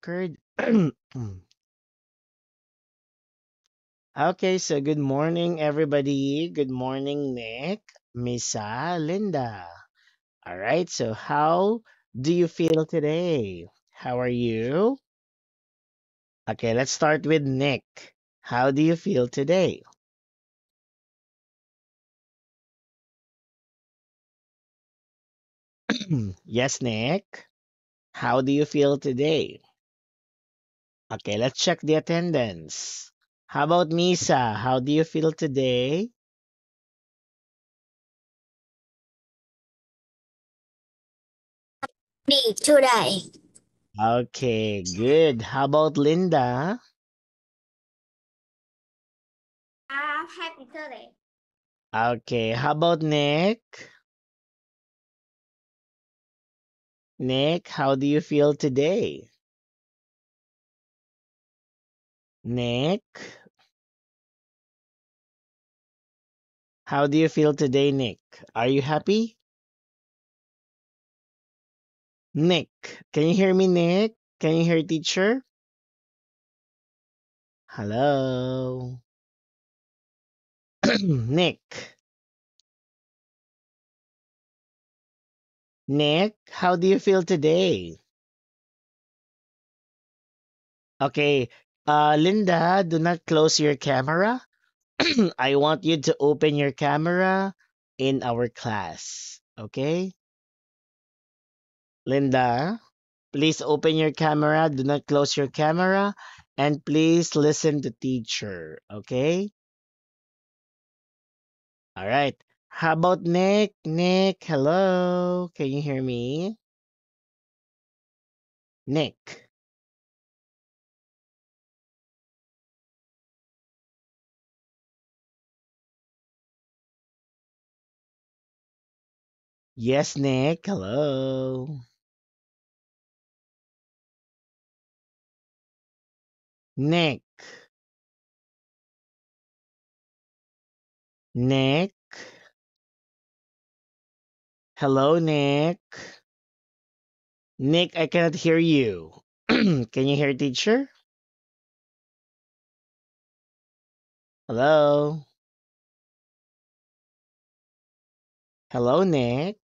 record. Okay, so good morning, everybody. Good morning, Nick, Misa, Linda. All right, so how do you feel today? How are you? Okay, let's start with Nick. How do you feel today? Yes, Nick. How do you feel today? Okay, let's check the attendance. How about Misa? How do you feel today? Đi chưa đầy. Okay, good. How about Linda? Happy Thursday. Okay, how about Nick? Nick, how do you feel today? Nick, how do you feel today, Nick? Are you happy? Nick, can you hear me, Nick? Can you hear teacher? Hello? Nick, Nick, how do you feel today? Okay, Linda, do not close your camera. I want you to open your camera in our class. Okay? Linda, please open your camera. Do not close your camera. And please listen to teacher. Okay? All right. How about Nick? Nick, hello. Can you hear me? Nick. Yes, Nick. Hello. Nick. Nick. Hello, Nick. Nick, I cannot hear you. Can you hear teacher? Hello? Hello, Nick.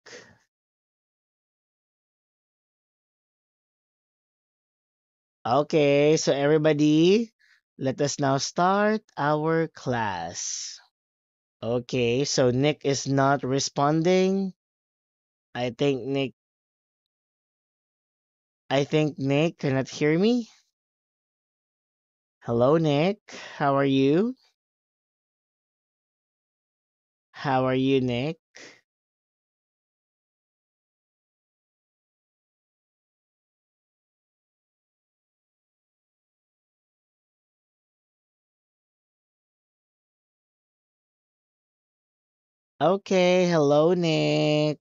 Okay, so everybody, let us now start our class. Okay, so Nick is not responding. I think Nick I think Nick cannot hear me. Hello, Nick. How are you? How are you, Nick? Okay, hello, Nick.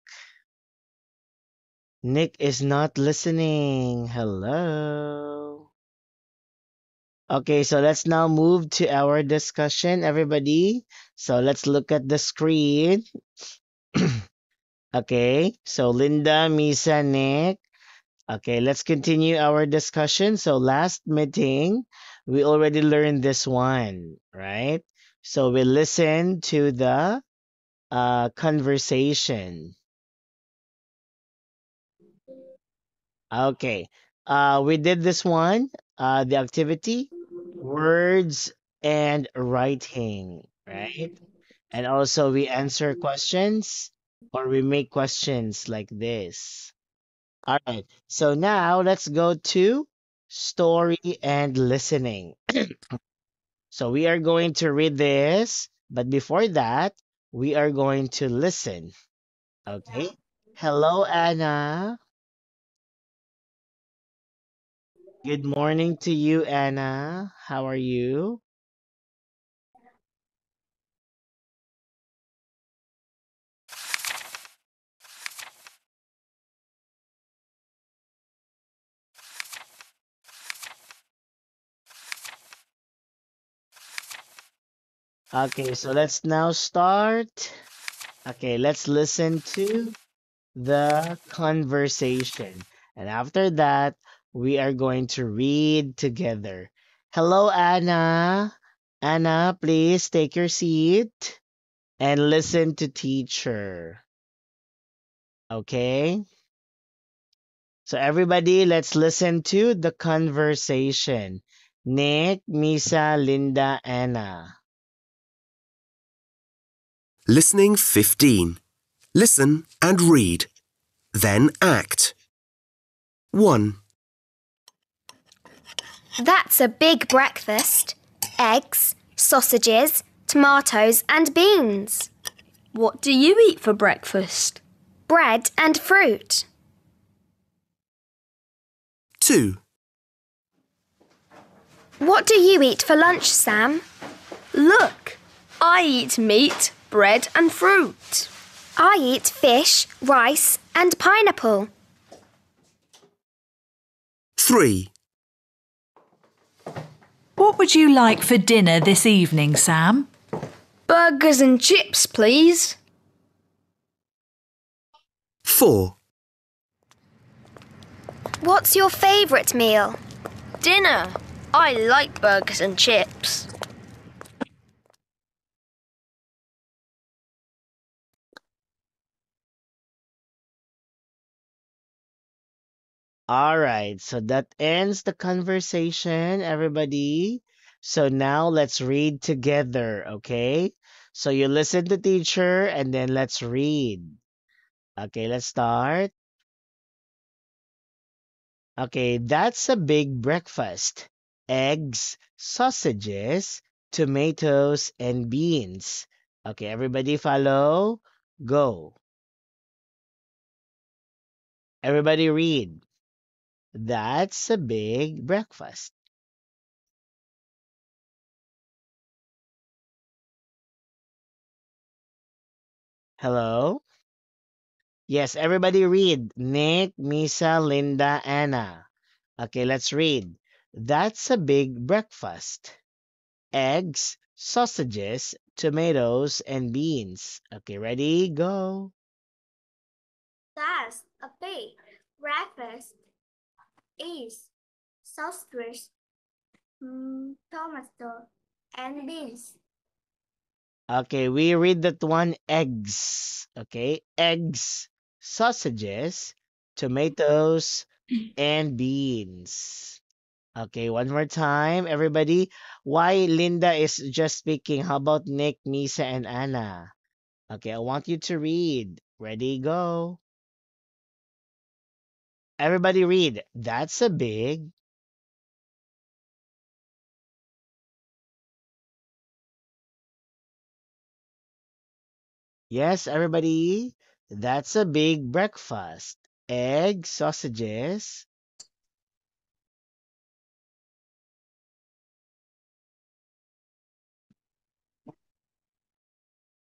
Nick is not listening. Hello. Okay, so let's now move to our discussion, everybody. So let's look at the screen. Okay, so Linda, Misa, Nick. Okay, let's continue our discussion. So last meeting, we already learned this one, right? So we listened to the conversation. Okay, we did this one, the activity, words and writing, right? And also we answer questions or we make questions like this. All right. So now let's go to story and listening. So we are going to read this, but before that, we are going to listen. Okay. Hello, Anna. Good morning to you, Anna. How are you? Okay, so let's now start. Okay, let's listen to the conversation. And after that, we are going to read together. Hello, Anna. Anna, please take your seat and listen to teacher. Okay? So everybody, let's listen to the conversation. Nick, Misa, Linda, Anna. Listening 15. Listen and read. Then act. 1, That's a big breakfast. Eggs, sausages, tomatoes and beans. What do you eat for breakfast? Bread and fruit. 2, What do you eat for lunch, Sam? Look, I eat meat, bread and fruit. I eat fish, rice and pineapple. 3, What would you like for dinner this evening, Sam? Burgers and chips, please. 4, What's your favourite meal? Dinner. I like burgers and chips. All right, so that ends the conversation, everybody. So now let's read together, okay? So you listen to teacher and then let's read. Okay, let's start. Okay, that's a big breakfast. Eggs, sausages, tomatoes, and beans. Okay, everybody follow. Go. Everybody read. That's a big breakfast. Hello? Yes, everybody read. Nick, Misa, Linda, Anna. Okay, let's read. That's a big breakfast. Eggs, sausages, tomatoes, and beans. Okay, ready? Go. That's a big breakfast. Eggs, sausage, tomato, and beans. Okay, we read that one. Eggs. Okay, eggs, sausages, tomatoes, and beans. Okay, one more time, everybody. Why Linda is just speaking? How about Nick, Misa, and Anna? Okay, I want you to read. Ready, go. Everybody read. That's a big. Yes, everybody. That's a big breakfast. Eggs, sausages.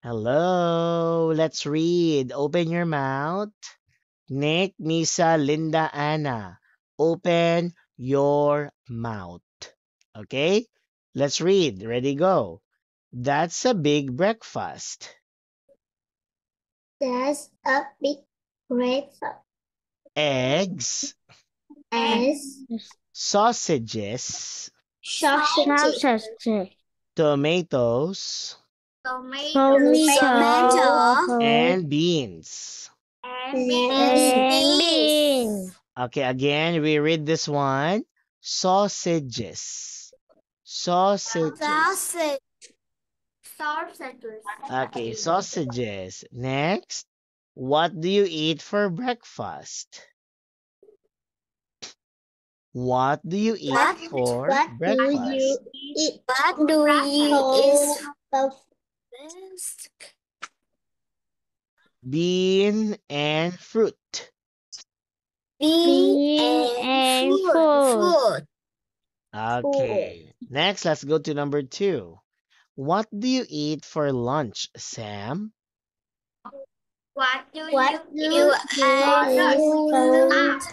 Hello, let's read. Open your mouth. Nick, Misa, Linda, Anna. Open your mouth. Okay? Let's read. Ready, go. That's a big breakfast. That's a big breakfast. Eggs, Eggs, sausages, sausage, tomatoes, tomato, and beans. and beans. Okay, again, we read this one. Sausages. Sausages. Sausage. Sausages. Okay, sausages. Next, what do you eat for breakfast? What do you eat for breakfast? Eat? What do you eat for breakfast? Bean and fruit. Bean and food. Okay, next, let's go to number 2. What do you eat for lunch, Sam? What do you eat for lunch?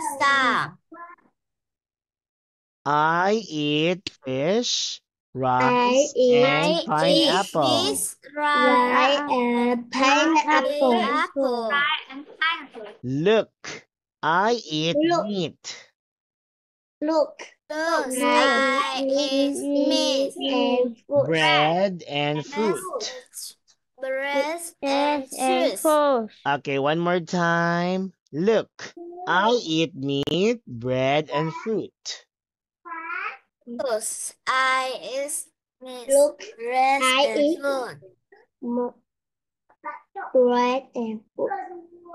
I eat fish, rice, and pineapple. Fish, rice, and pineapple. Look, I eat Look. meat. Look. I eat meat and fruit. Bread and fruit. Bread and fruit. Okay, one more time. Look, I eat meat, bread, and fruit. I eat meat. Look, bread and fruit. Bread and fruit.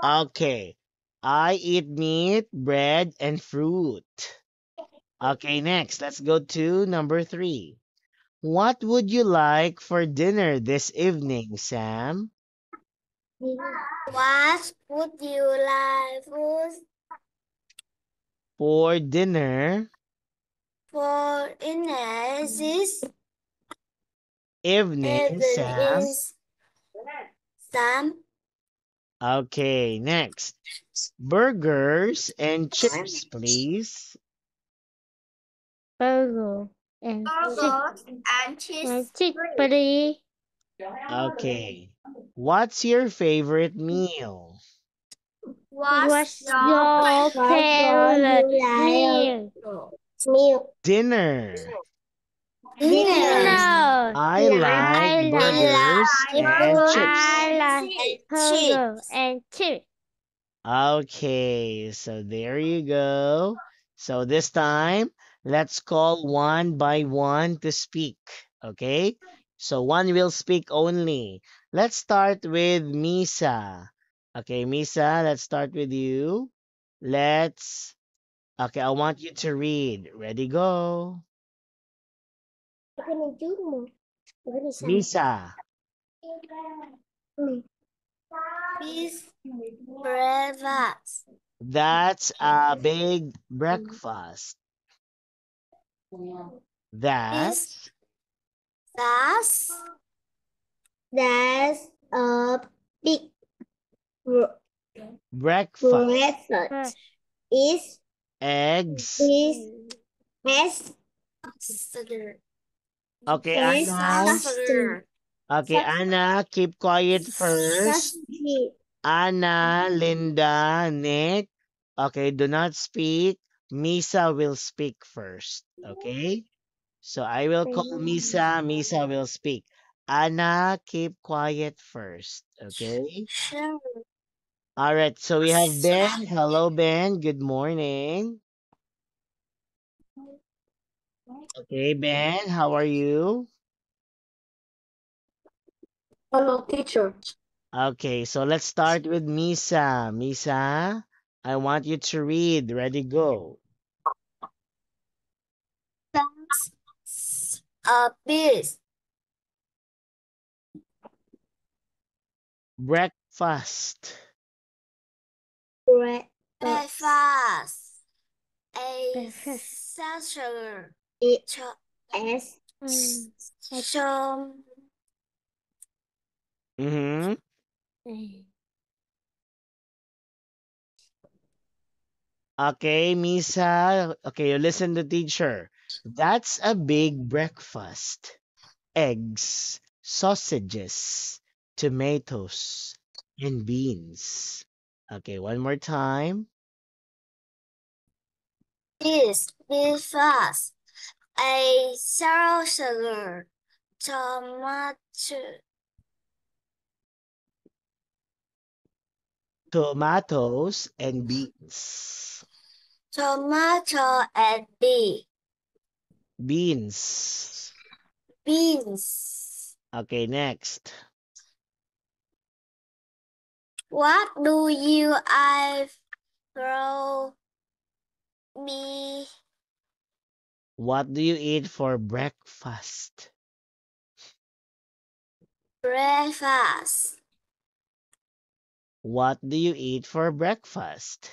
Okay, I eat meat, bread, and fruit. Okay, next, let's go to number 3. What would you like for dinner this evening, Sam? What would you like For dinner, for dinner this evening, Sam. evening? Sam? Okay, next. Burgers and chips, please. Burger and cheese. please. Okay. What's your favorite meal? What's your favorite meal? Dinner. Dinner. I like burgers and chips. Burger and chips. Okay, so there you go. So this time, let's call one by one to speak. Okay? So one will speak only. Let's start with Misa. Okay, Misa, let's start with you. Let's. Okay, I want you to read. Ready, go. Misa. Peace breakfast. That's a big breakfast. Peace. That's That's a big breakfast. breakfast. Is Eggs. S Okay, Anna. Okay, Anna, keep quiet first. Anna, Linda, Nick. Okay, do not speak. Misa will speak first. Okay? So I will call Misa. Misa will speak. Anna, keep quiet first. Okay? Sure. All right. So we have Ben. Hello, Ben. Good morning. Okay, Ben, how are you? Hello, teacher. Okay, so let's start with Misa. Misa, I want you to read. Ready, go. That's a piece. Breakfast. Breakfast. A saucer. S. Some. Mm-hmm. Okay, Misa. Okay, you listen to teacher. That's a big breakfast. Eggs, sausages, tomatoes, and beans. Okay, one more time. This breakfast. A saucer. Tomato. Tomatoes and beans. Tomato and Beans. beans. Okay, next. What do you I throw me What do you eat for breakfast? breakfast? What do you eat for breakfast?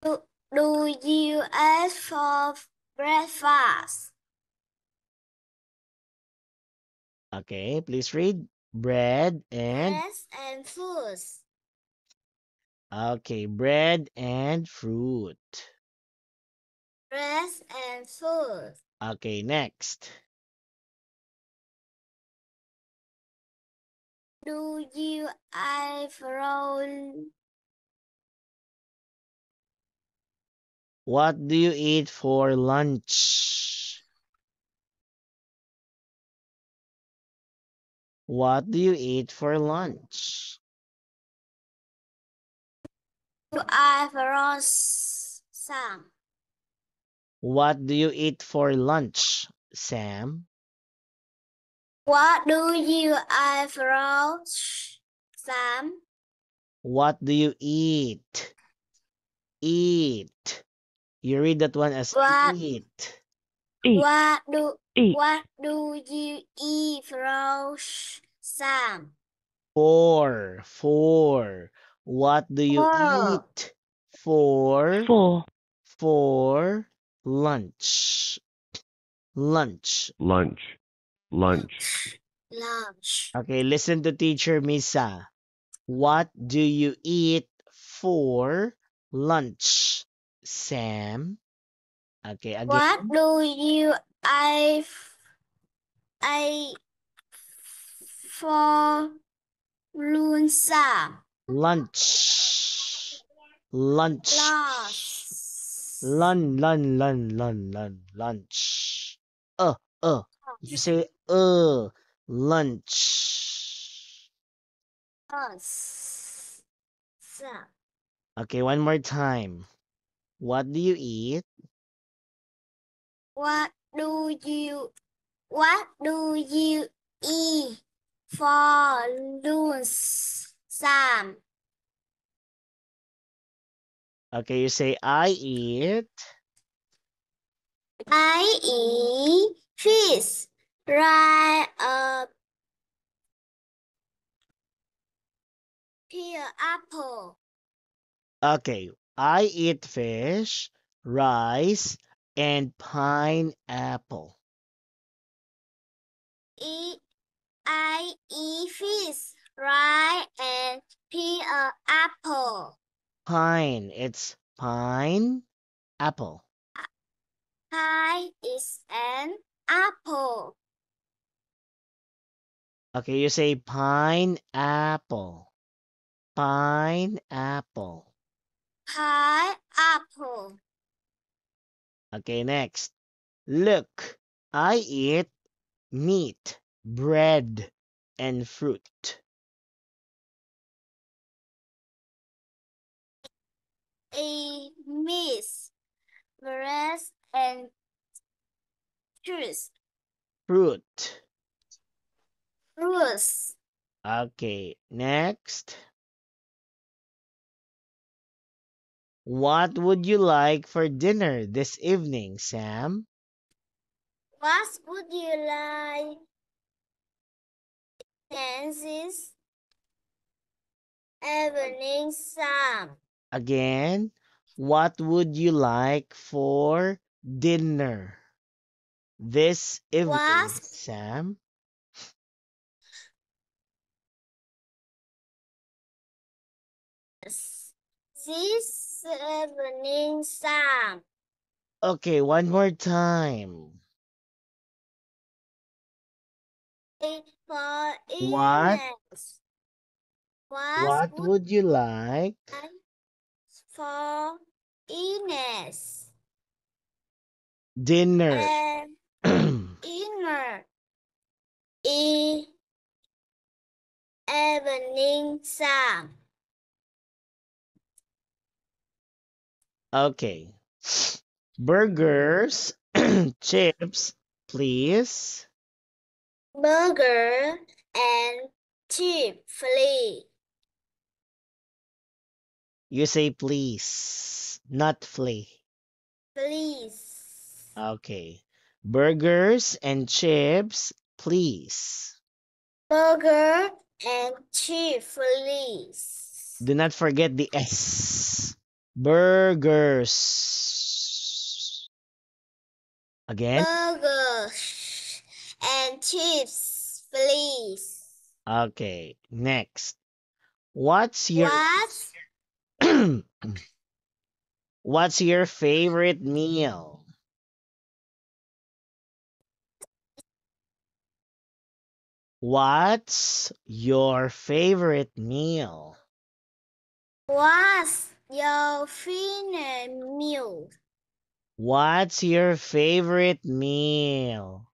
Do you eat for breakfast? Okay, please read. Bread and. Bread and fruit. Okay, bread and fruit. Bread and fruit. Okay, next. Do you I throw What do you eat for lunch? What do you eat for lunch? I froze Sam. What do you eat for lunch, Sam? What do you I froze Sam? What do you eat? Eat. You read that one as What eat. what do you eat froze Sam? For. What do you For eat for lunch? Lunch. lunch. Okay, listen to teacher Misa. What do you eat for lunch, Sam? Okay, What again. do you I for lunch Sam? Lunch. Lunch. Lost. Lunch. You say lunch. Lost. Sam. Okay, one more time. What do you eat? What do you eat for lunch Sam? Okay, you say I eat I eat fish, rice, pear, apple. Okay, I eat fish, rice, and pineapple. I eat fish, rice, and pear, apple. Pine, it's pine, apple. Pie is an apple. Okay, you say pineapple. Pineapple. Pie, apple. Okay, next. Look, I eat meat, bread, and fruit. A miss, breast, and juice. Fruit. Fruits. Okay, next. What would you like for dinner this evening, Sam? What would you like? Nancy's evening Sam. Again, what would you like for dinner this evening, What Sam? this evening Sam? Okay, one more time. For What Ines. What what would would you like like for Ines? dinner? And dinner. E evening Sam. Okay. Burgers, chips, please. Burger and chip free. You say please, not flee. Please. Okay. Burgers and chips, please. Burger and chip please. Do not forget the S. Burgers. Again. Burgers and chips please. Okay. Next. What's your What What's your favorite meal? What's your favorite meal? was your favorite meal? What's your favorite meal?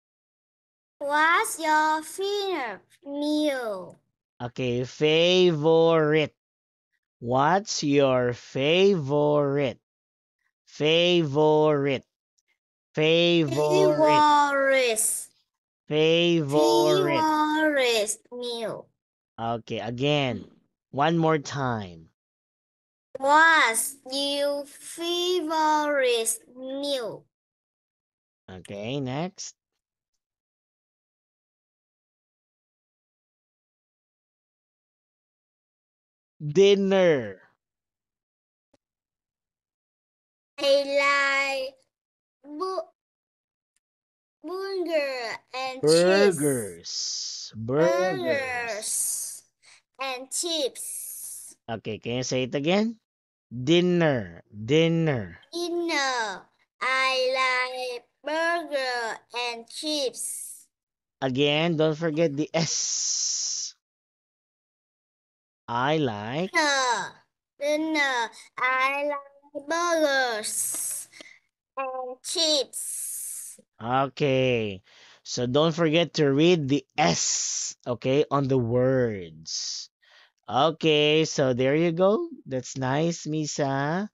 What's your favorite meal? Okay, favorite. What's your favorite? Favorite. Favorite. Favorite. Favorite. Favorite meal. Okay, again. One more time. What's your favorite meal? Okay, next. Dinner. I like burger and cheese. Burgers. Burgers. Burgers and chips. Okay, can you say it again? Dinner. Dinner. Dinner. I like burger and chips. Again, don't forget the S. I like. Dinner. I like burgers and chips. Okay. So don't forget to read the S, okay, on the words. Okay, so there you go. That's nice, Misa.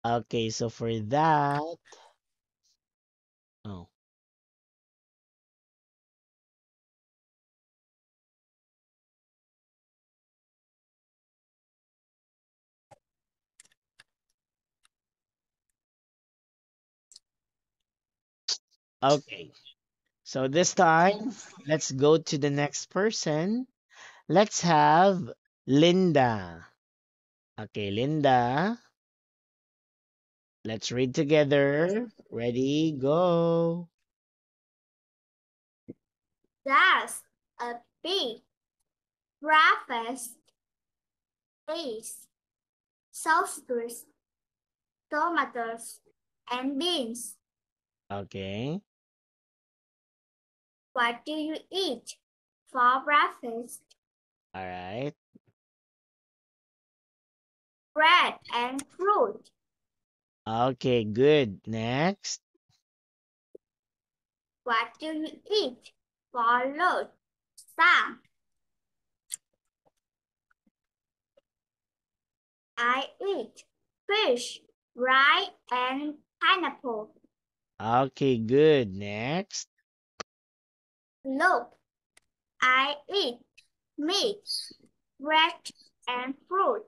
Okay, so for that, oh, okay. So this time, let's go to the next person. Let's have Linda. Okay, Linda, let's read together. Ready, go. That's a big breakfast. Eggs, sausages, tomatoes, and beans. Okay, What do you eat for breakfast? all right. Bread and fruit. Okay, good. Next. What do you eat for lunch? Sam. I eat fish, rice, and pineapple. Okay, good. Next. Look, I eat meat, bread, and fruit.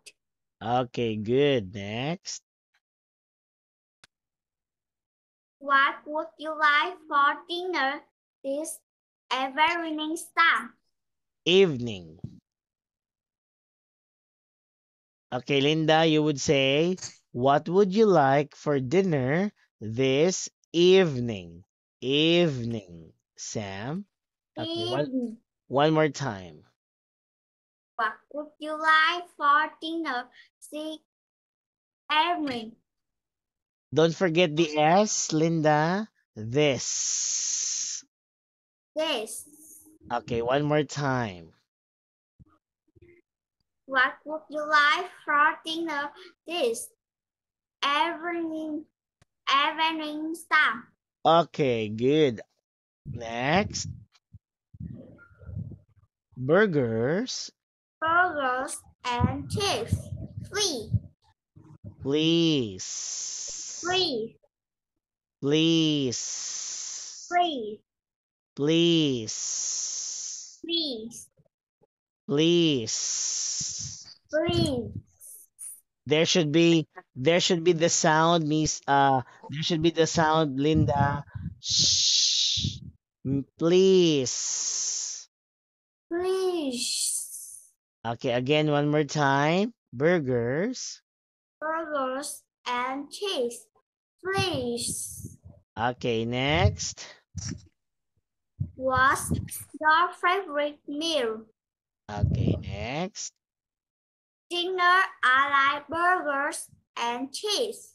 Okay, good. Next. What would you like for dinner this evening, Sam? Evening. Okay, Linda, you would say, what would you like for dinner this evening? Evening. Sam. Okay, Evening. one more time. What would you like for dinner this evening? Don't forget the S, Linda. This. This. Okay, one more time. What would you like for dinner this evening? Evening, Sam. Okay, good. Next. Burgers. Burgers and chips. Free. Please. Free. Please. Free. Please. Please. Please. Free. There should be the sound, Miss there should be the sound, Linda. Shh. Please. Please. Okay, again one more time. Burgers. Burgers and cheese. Please. Okay, next. What's your favorite meal? Okay, next. Dinner, I like burgers and cheese.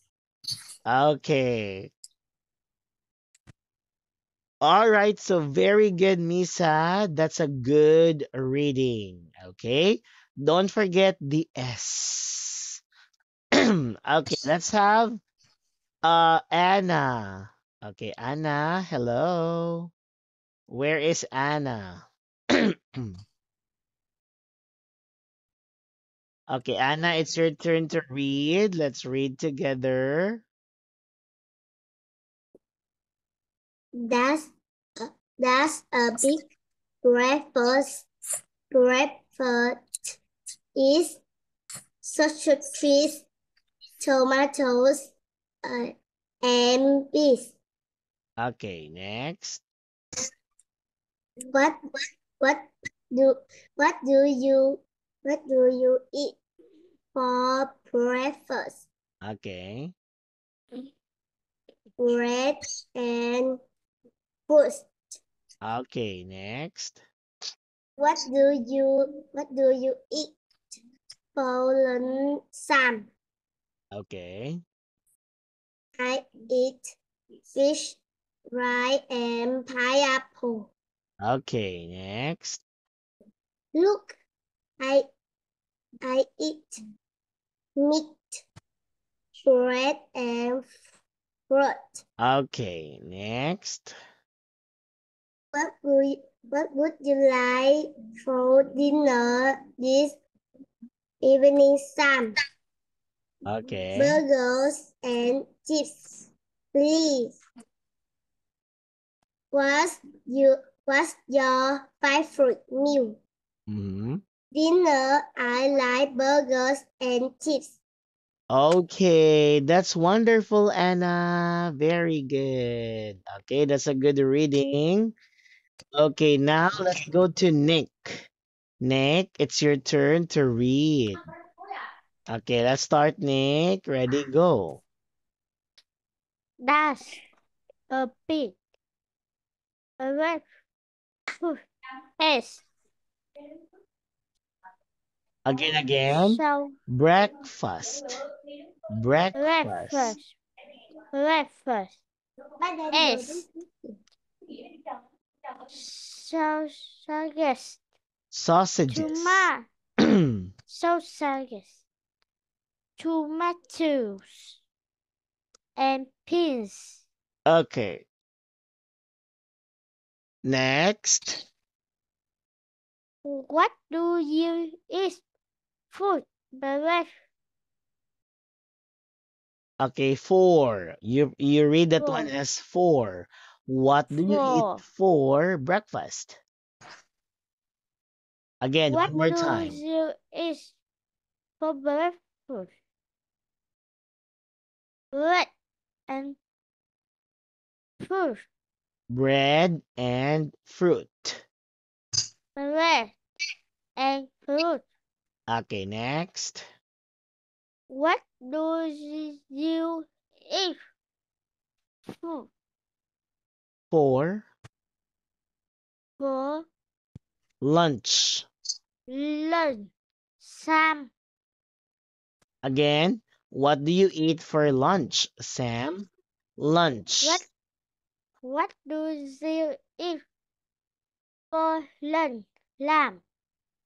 Okay. All right, so very good, Misa. That's a good reading. Okay. Don't forget the S. Okay, let's have Anna. Okay, Anna, hello. Where is Anna? Okay, Anna, it's your turn to read. Let's read together. That's that's a big breakfast. Breakfast is such a trees, tomatoes, and beef. Okay, next. What what do what do you what do you eat for breakfast? Okay. Bread and fruit. Okay, next. What do you eat for lunch, Sam? Okay. I eat fish, rice, and pineapple. Okay, next. Look, I I eat meat, bread, and fruit. Okay, next. What would you like for dinner this evening, Sam? Okay. Burgers and chips, please. What's your favorite meal? Mm-hmm. Dinner, I like burgers and chips. Okay, that's wonderful, Anna. Very good. Okay, that's a good reading. Okay, now let's go to Nick. Nick, it's your turn to read. Okay, let's start, Nick. Ready, go. That's a big red S. Again. So Breakfast. Breakfast. breakfast, breakfast. S. So sausages, Sausages. sausages, tomatoes, and peas. Okay, next. What do you eat? Food, breakfast. Okay, four. You read that one Four. as four. What do you eat Four. for breakfast? Again, What one more do time. you eat for breakfast? Bread and fruit. Bread and fruit. Bread and fruit. Okay, next. What do you eat for For for lunch. lunch? Sam, Again, what do you eat for lunch, Sam? Lunch. what do you eat for lunch? Lamb.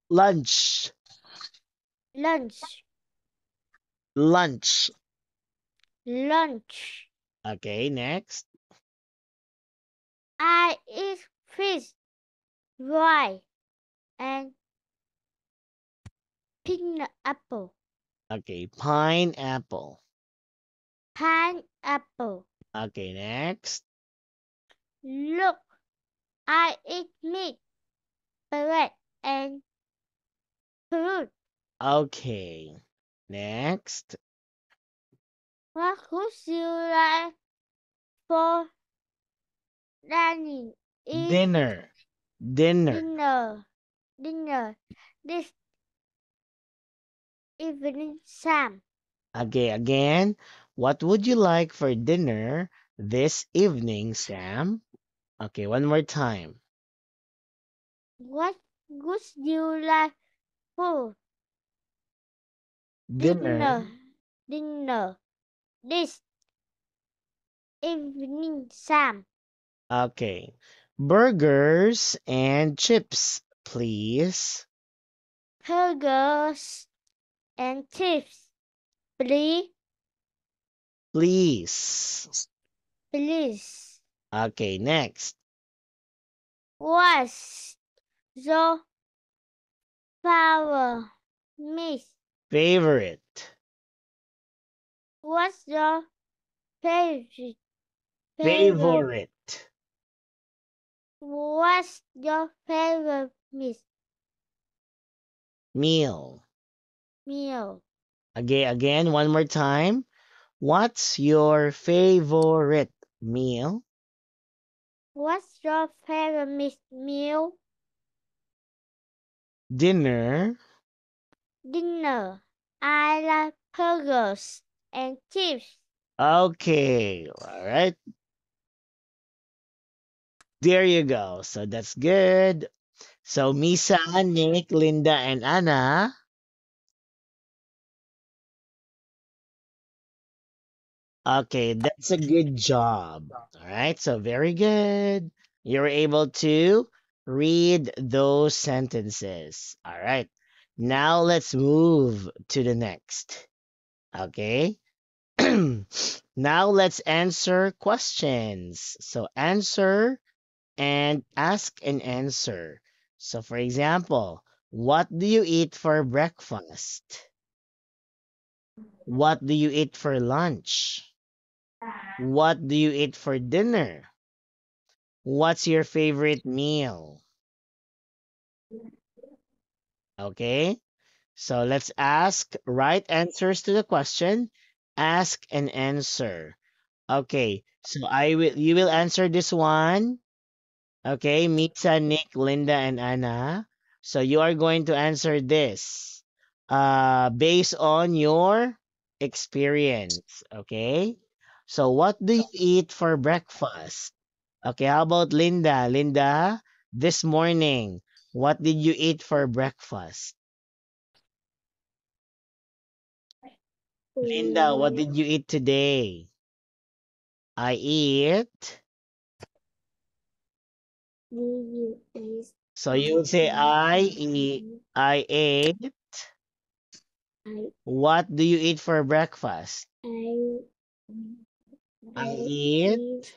Lunch. Lunch. Lunch. Lunch. Okay, next. I eat fish, rice, and pineapple. Okay, pineapple. Pineapple. Okay, next. Look, I eat meat, bread, and fruit. Okay, next. What would you like for dining? Is Dinner. Dinner. dinner this evening, Sam? Okay, again. What would you like for dinner this evening, Sam? Okay, one more time. What would you like for Dinner. dinner this evening, Sam? Okay. Burgers and chips, please. burgers and chips. Please, Please. please. Okay, next. What's your favorite meat? Favorite. What's your favorite? Favorite. What's your favorite Meal. meal? Again, one more time. What's your favorite meal? What's your favorite meal? Dinner. Dinner. I like burgers and chips. Okay, all right. There you go. So that's good. So Misa, Nick, Linda, and Anna. Okay, that's a good job. All right, so very good. You're able to read those sentences. All right, now let's move to the next. Okay, now let's answer questions. So answer and ask and answer. So, for example, what do you eat for breakfast? What do you eat for lunch? What do you eat for dinner? What's your favorite meal? Okay, so let's ask right answers to the question. Ask and answer. Okay, so you will answer this one. Okay, Mitsa, Nick, Linda, and Anna. So you are going to answer this based on your experience. Okay. So what do you eat for breakfast? Okay, how about Linda? Linda, this morning, what did you eat for breakfast? Linda, what did you eat today? I eat. So you would say I ate. What do you eat for breakfast? I eat.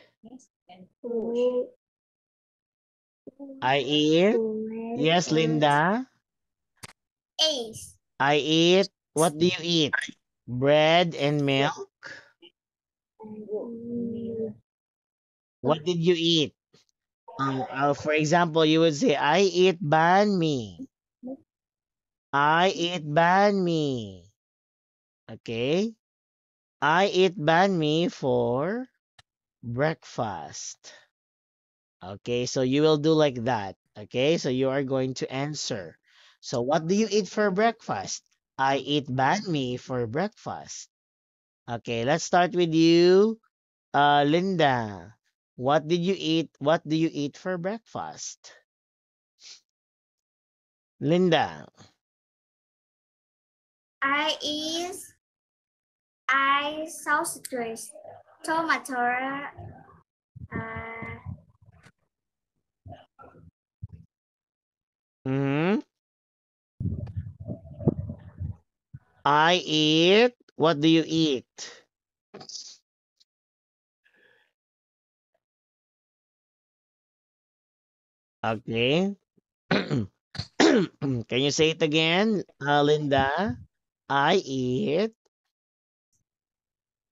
I eat. Yes, Linda. Ace. I eat. What do you eat? Bread and milk. What did you eat? For example, you would say, I eat banh mi. I eat banh mi. Okay. I eat banh mi for breakfast. Okay, so you will do like that. Okay, so you are going to answer. So what do you eat for breakfast? I eat banh mi for breakfast. Okay, let's start with you, Linda. What did you eat? What do you eat for breakfast? Linda. I eat sausage, tomato, Hmm. I eat. What do you eat? Okay. Can you say it again, Linda? I eat.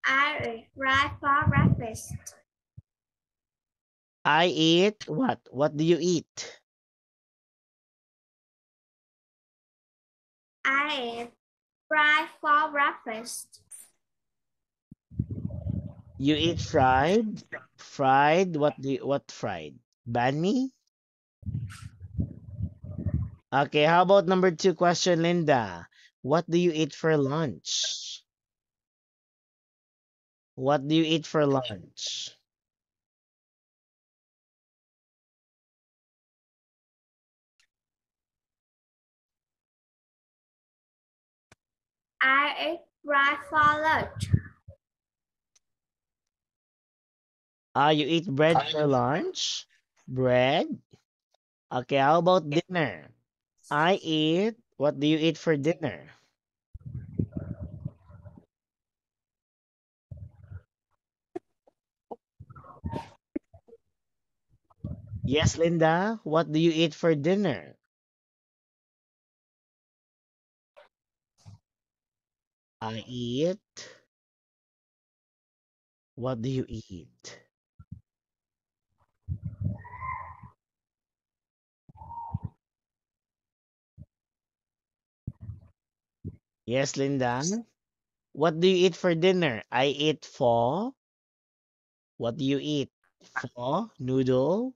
I eat rice for breakfast. I eat what? What do you eat? I eat rice for breakfast. You eat fried? Fried? What fried? Banh mi? Okay, how about number 2 question, Linda? What do you eat for lunch? What do you eat for lunch? I eat rice for lunch. You eat bread for lunch? Bread? Okay, how about dinner? I eat What do you eat for dinner? Yes, Linda. What do you eat for dinner? I eat. What do you eat? Yes, Linda. What do you eat for dinner? I eat pho. What do you eat? Pho, noodle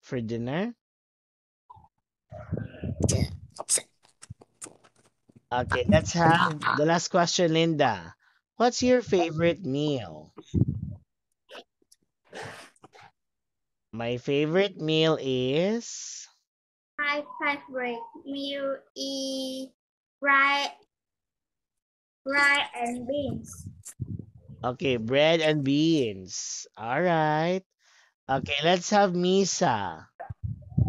for dinner. Okay, let's have the last question, Linda. What's your favorite meal? My favorite meal is My favorite meal is rice, rice and beans. okay, bread and beans. All right. Okay, let's have Misa.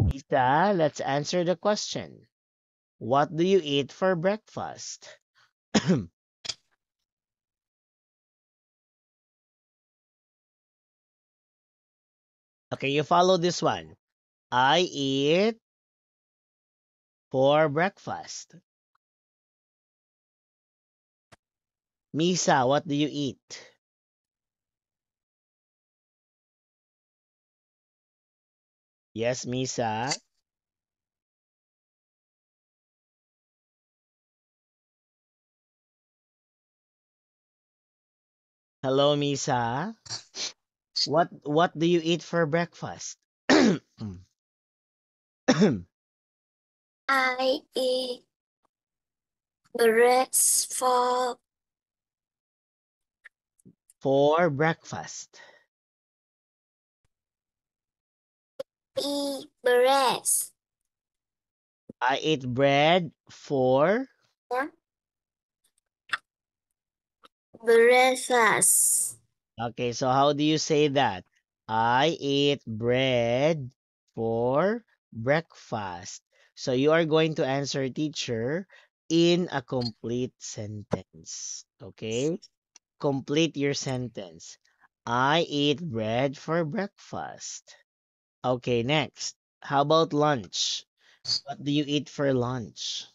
Misa, let's answer the question. What do you eat for breakfast? Okay, you follow this one. I eat for breakfast. Misa, what do you eat? Yes, Misa. Hello, Misa. What do you eat for breakfast? I eat breakfast For breakfast. eat bread. I eat bread for Breakfast. okay, so how do you say that? I eat bread for breakfast. So you are going to answer teacher in a complete sentence. Okay? Complete your sentence. I eat bread for breakfast. Okay, next. How about lunch? What do you eat for lunch?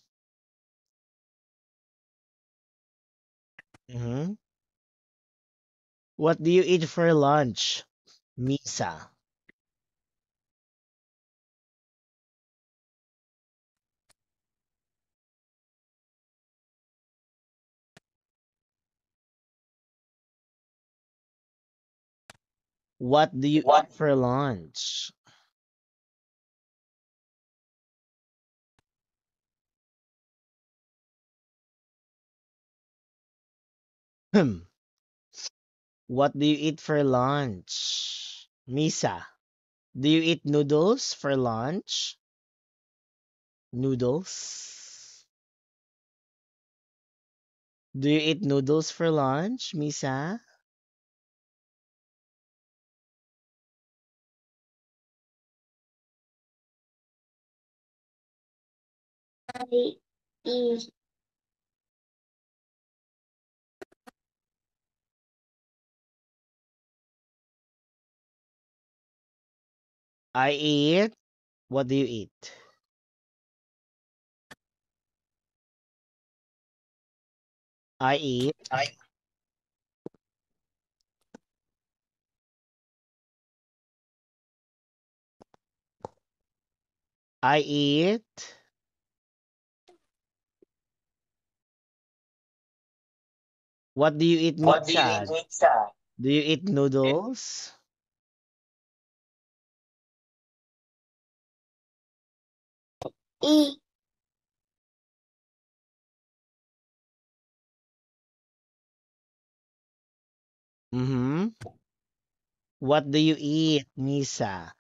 Hmm. What do you eat for lunch? Misa. What do you eat for lunch? Hmm. What do you eat for lunch? Misa. Do you eat noodles for lunch? Noodles. Do you eat noodles for lunch, Misa? I eat I eat. What do you eat? I eat. I eat. What do you eat, Misa? Do you eat noodles? eat Mm-hmm. What do you eat, Misa?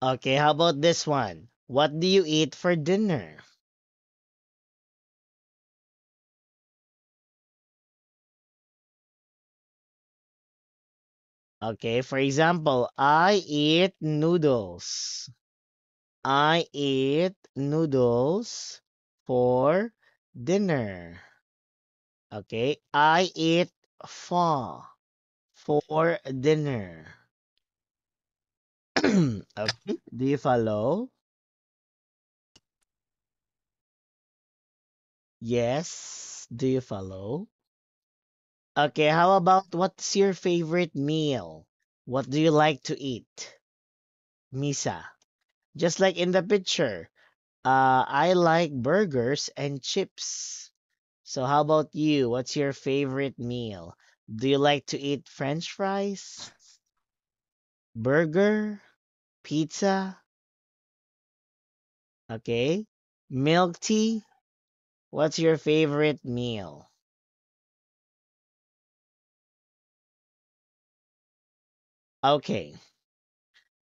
Okay, how about this one? What do you eat for dinner? Okay, for example, I eat noodles. I eat noodles for dinner. Okay, I eat pho for dinner. Okay, do you follow? Yes, do you follow? Okay, how about what's your favorite meal? What do you like to eat? Misa. Just like in the picture. I like burgers and chips. So how about you? What's your favorite meal? Do you like to eat French fries, burger, pizza? Okay. Milk tea? What's your favorite meal? Okay.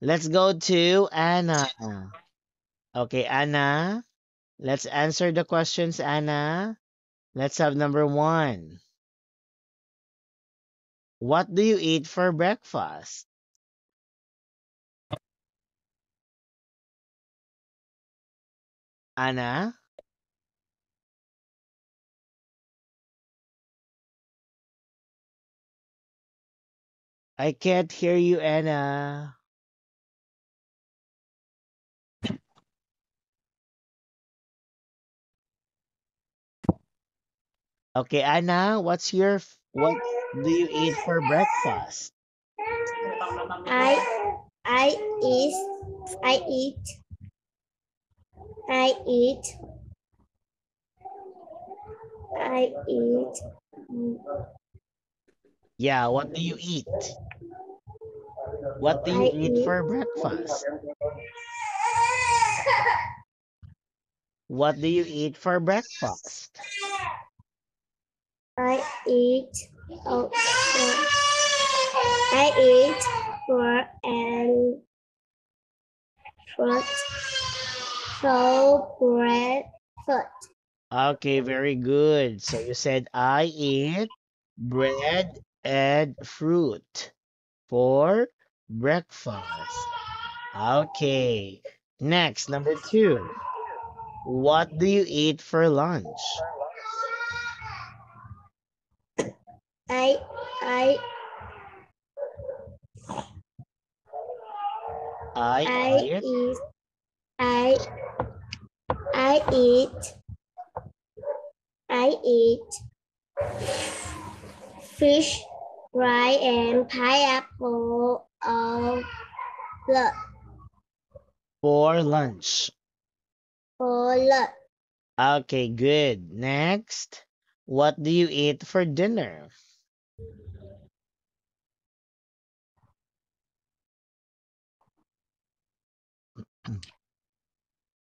Let's go to Anna. Okay, Anna. Let's answer the questions, Anna. Let's have number one. What do you eat for breakfast? Anna? I can't hear you, Anna. Okay, Anna, what do you eat for breakfast? I I eat I eat I eat I eat Yeah, what do you eat? What do you I eat eat for breakfast? What do you eat for breakfast? I eat oh, I eat for and fruit for breakfast. Okay, very good. So you said I eat bread and fruit for breakfast. Okay. Next, number two. What do you eat for lunch? I I I I eat eat I I eat I eat fish, rice, and pineapple lunch. for lunch. For lunch. Okay, good. Next, what do you eat for dinner?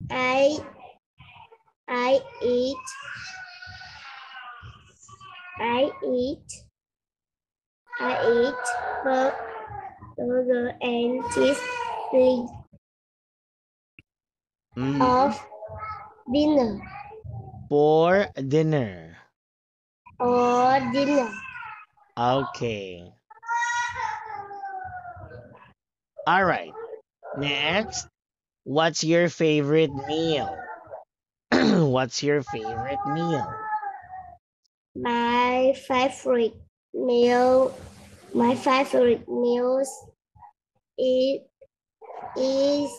I I eat I eat I eat burger and cheese instead Mhm. of dinner For dinner. or dinner. Okay. All right. Next, what's your favorite meal? What's your favorite meal? My favorite meal my favorite meals is is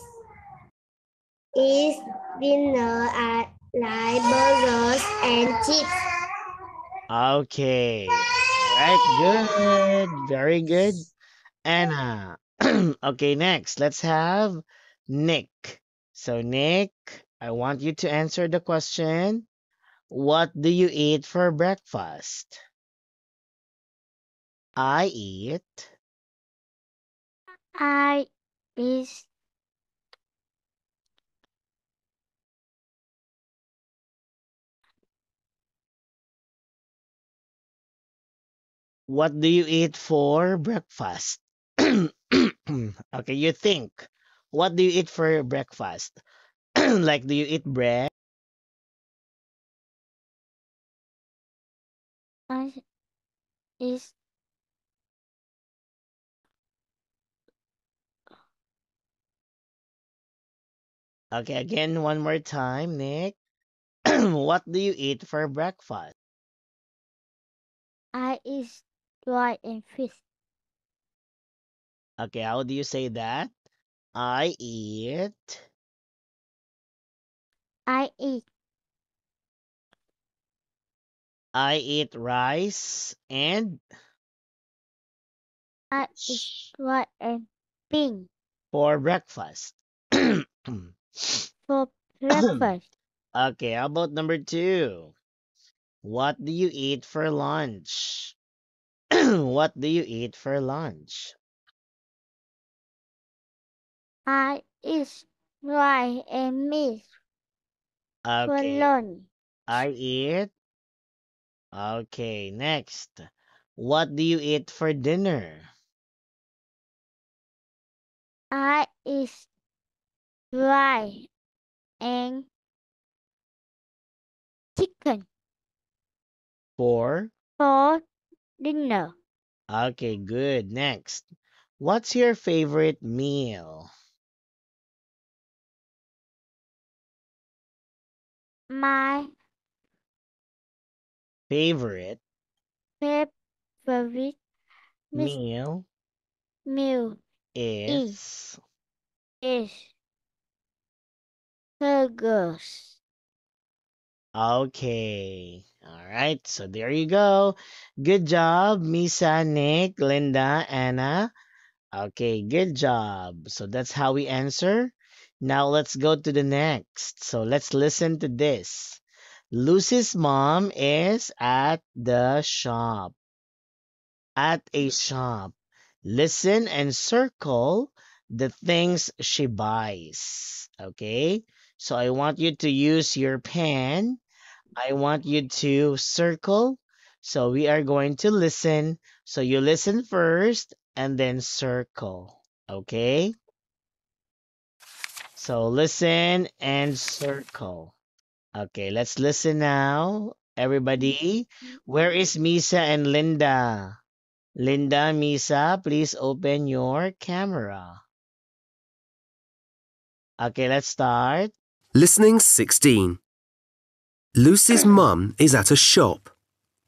is dinner at like burgers and chips. Okay. All right, good. Very good. Anna. Okay, next, let's have Nick. So, Nick, I want you to answer the question. What do you eat for breakfast? I eat. I is What do you eat for breakfast? Okay, you think. What do you eat for breakfast? Like, do you eat bread? I is Okay, again, one more time, Nick. What do you eat for breakfast? I eat rice and fish. Okay, how do you say that? I eat. I eat I eat rice and I eat rice and beans for breakfast. for breakfast. Okay, how about number two? What do you eat for lunch? What do you eat for lunch? I eat rice and meat for Okay, lunch. I eat. Okay, next. What do you eat for dinner? I eat rice and chicken For? for dinner. Okay, good. Next. What's your favorite meal? My Favorite favorite mis- meal meal is. is burgers. Okay. All right. So there you go. Good job, Misa, Nick, Linda, Anna. Okay, good job. So that's how we answer. Now let's go to the next. So let's listen to this. Lucy's mom is at the shop. At a shop. Listen and circle the things she buys. Okay? So I want you to use your pen. I want you to circle. So we are going to listen. So you listen first and then circle. Okay? So listen and circle. Okay, let's listen now. Everybody, where is Misa and Linda? Linda, Misa, please open your camera. Okay, let's start. Listening 16. Lucy's mum is at a shop.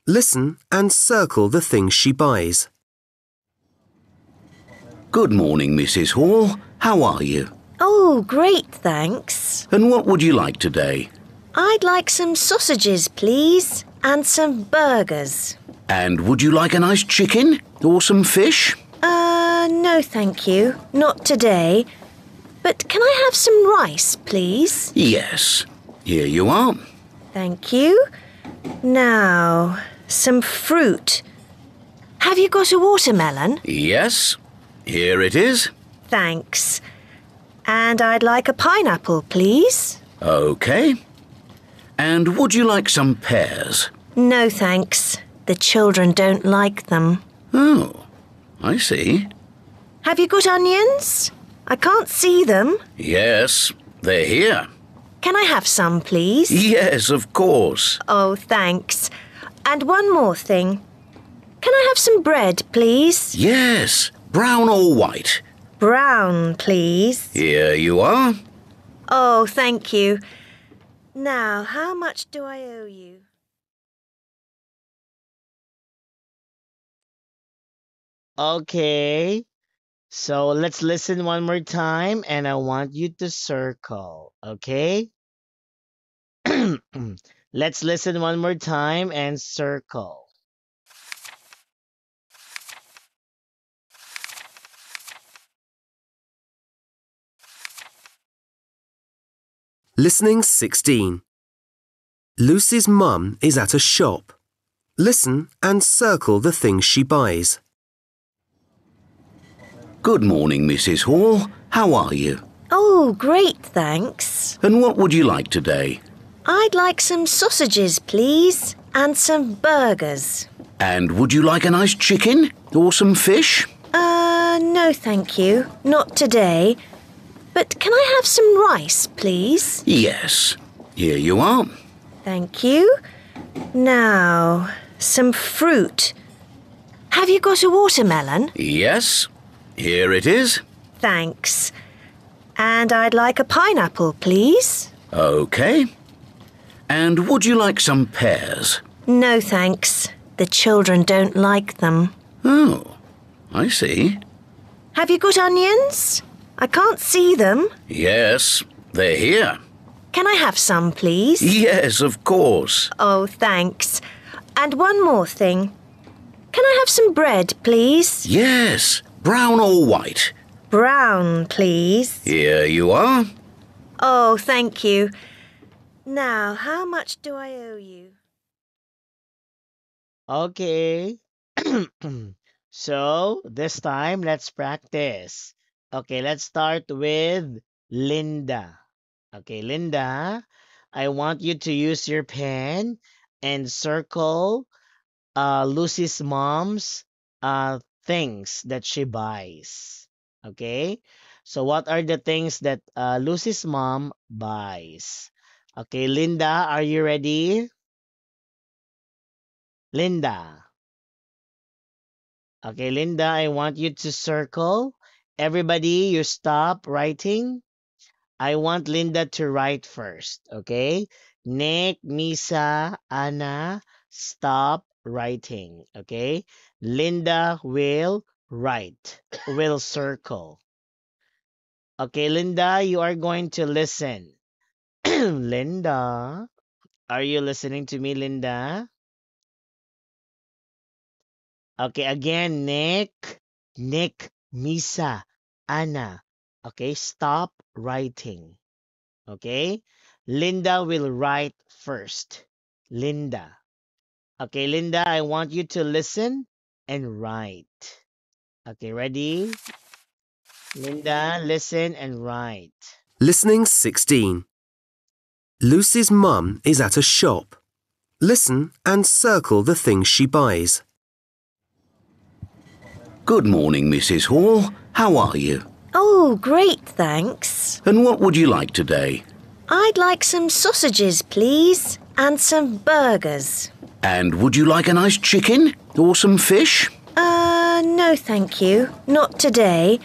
Listen and circle the things she buys. Good morning, Mrs. Hall. How are you? Oh, great, thanks. And what would you like today? I'd like some sausages, please, and some burgers. And would you like a nice chicken or some fish? No, thank you. Not today. But can I have some rice, please? Yes. Here you are. Thank you. Now, some fruit. Have you got a watermelon? Yes. Here it is. Thanks. And I'd like a pineapple, please. Okay. And would you like some pears? No, thanks. The children don't like them. Oh, I see. Have you got onions? I can't see them. Yes, they're here. Can I have some, please? Yes, of course. Oh, thanks. And one more thing. Can I have some bread, please? Yes, brown or white? Brown, please. Here you are. Oh, thank you. Now, how much do I owe you? Okay. So let's listen one more time and I want you to circle. Okay? Let's listen one more time and circle. Listening 16. Lucy's mum is at a shop. Listen and circle the things she buys. Good morning, Mrs. Hall. How are you? Oh, great, thanks. And what would you like today? I'd like some sausages, please, and some burgers. And would you like a nice chicken or some fish? No, thank you. Not today. But can I have some rice, please? Yes. Here you are. Thank you. Now, some fruit. Have you got a watermelon? Yes. Here it is. Thanks. And I'd like a pineapple, please. OK. And would you like some pears? No, thanks. The children don't like them. Oh, I see. Have you got onions? I can't see them. Yes, they're here. Can I have some, please? Yes, of course. Oh, thanks. And one more thing. Can I have some bread, please? Yes, brown or white? Brown, please. Here you are. Oh, thank you. Now, how much do I owe you? Okay. So this time, let's practice. Okay, let's start with Linda. Okay, Linda, I want you to use your pen and circle Lucy's mom's things that she buys. Okay, so what are the things that Lucy's mom buys? Okay, Linda, are you ready? Linda. Okay, Linda, I want you to circle. Everybody, you stop writing. I want Linda to write first, okay? Nick, Misa, Anna, stop writing, okay? Linda will write, will circle. Okay, Linda, you are going to listen. Linda, are you listening to me, Linda? Okay, again, Nick, Misa, Anna. Okay, stop writing. Okay, Linda will write first. Linda. Okay, Linda, I want you to listen and write. Okay, ready? Linda, listen and write. Listening 16. Lucy's mum is at a shop. Listen and circle the things she buys. Good morning, Mrs. Hall. How are you? Oh, great, thanks. And what would you like today? I'd like some sausages, please, and some burgers. And would you like a nice chicken or some fish? No, thank you. Not today.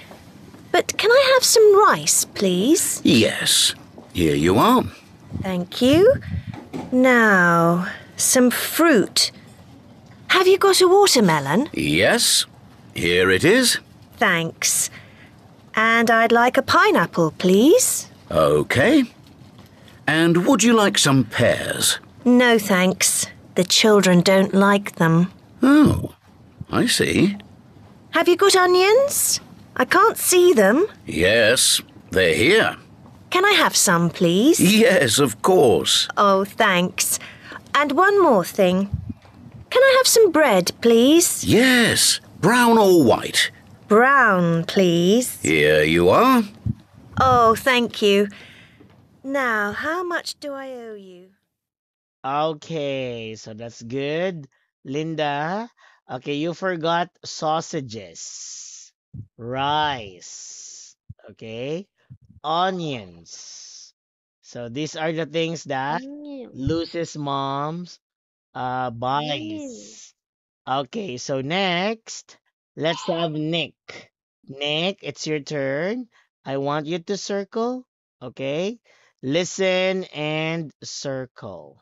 But can I have some rice, please? Yes. Here you are. Thank you. Now, some fruit. Have you got a watermelon? Yes. Here it is. Thanks. And I'd like a pineapple, please. OK. And would you like some pears? No, thanks. The children don't like them. Oh, I see. Have you got onions? I can't see them. Yes, they're here. Can I have some, please? Yes, of course. Oh, thanks. And one more thing. Can I have some bread, please? Yes, brown or white? Brown, please. Here you are. Oh, thank you. Now, how much do I owe you? Okay, so that's good. Linda, okay, you forgot sausages, rice, okay, onions. So these are the things that Lucy's mom's buys. Okay, so next, let's have Nick. Nick, it's your turn. I want you to circle, okay? Listen and circle.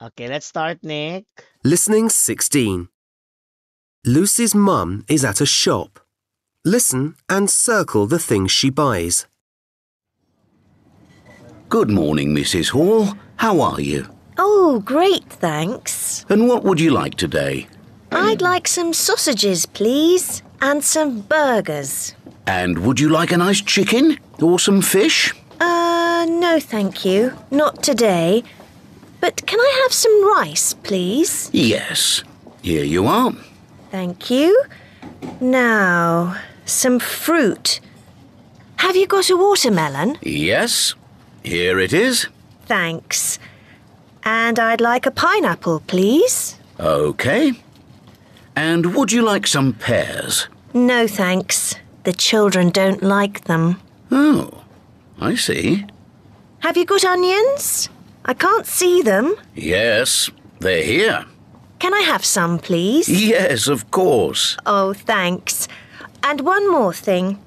Okay, let's start, Nick. Listening 16. Lucy's mum is at a shop. Listen and circle the things she buys. Good morning, Mrs. Hall. How are you? Oh, great, thanks. And what would you like today? I'd like some sausages, please, and some burgers. And would you like a nice chicken or some fish? No, thank you. Not today. But can I have some rice, please? Yes. Here you are. Thank you. Now, some fruit. Have you got a watermelon? Yes. Here it is. Thanks. And I'd like a pineapple, please. OK. And would you like some pears? No, thanks. The children don't like them. Oh, I see. Have you got onions? I can't see them. Yes, they're here. Can I have some, please? Yes, of course. Oh, thanks. And one more thing.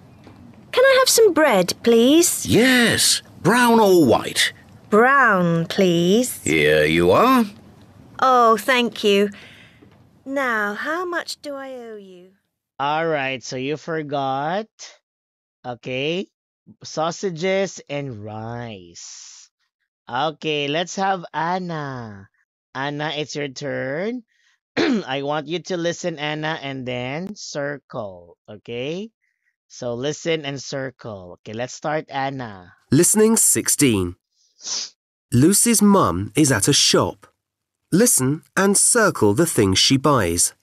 Can I have some bread, please? Yes. Brown or white? Brown, please. Here you are. Oh, thank you. Now, how much do I owe you? All right, so you forgot. Okay, sausages and rice. Okay, let's have Anna. Anna, it's your turn. I want you to listen, Anna, and then circle. Okay? So listen and circle. Okay, let's start, Anna. Listening 16. Lucy's mum is at a shop. Listen and circle the things she buys.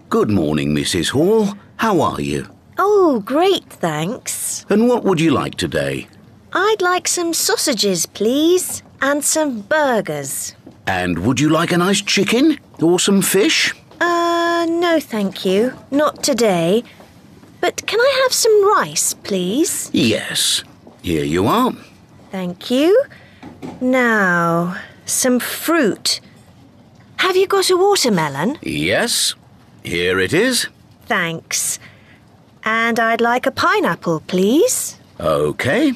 Good morning, Mrs. Hall. How are you? Oh, great, thanks. And what would you like today? I'd like some sausages, please, and some burgers. And would you like a nice chicken or some fish? No, thank you. Not today. But can I have some rice, please? Yes. Here you are. Thank you. Now, some fruit. Have you got a watermelon? Yes. Here it is. Thanks. And I'd like a pineapple, please. OK.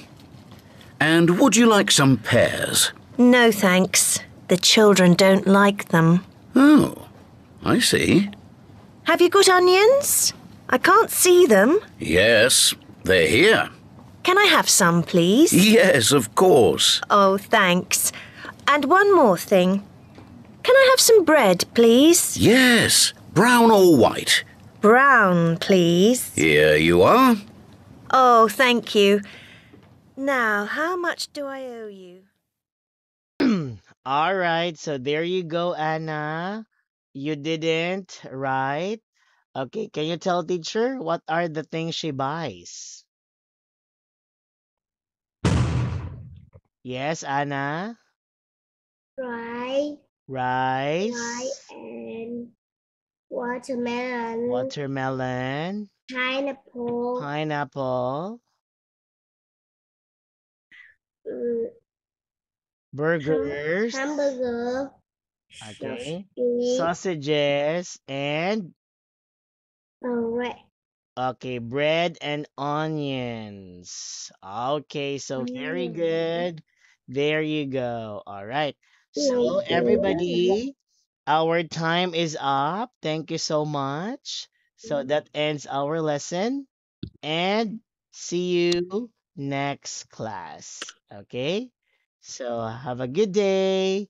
And would you like some pears? No, thanks. The children don't like them. Oh, I see. Have you got onions? I can't see them. Yes, they're here. Can I have some, please? Yes, of course. Oh, thanks. And one more thing. Can I have some bread, please? Yes, brown or white? Brown, please. Here you are. Oh, thank you. Now, how much do I owe you? All right, so there you go, Anna. You didn't, right? Okay, can you tell teacher what are the things she buys? Yes, Anna. Rice, Rice, and watermelon, watermelon, pineapple, pineapple, mm, burgers, hamburger, okay, sausage, sausages, and bread. okay, bread and onions. Okay, so very Mm. good. There you go. All right. So Thank you. everybody, our time is up. Thank you so much. So that ends our lesson and see you next class. Okay? So have a good day.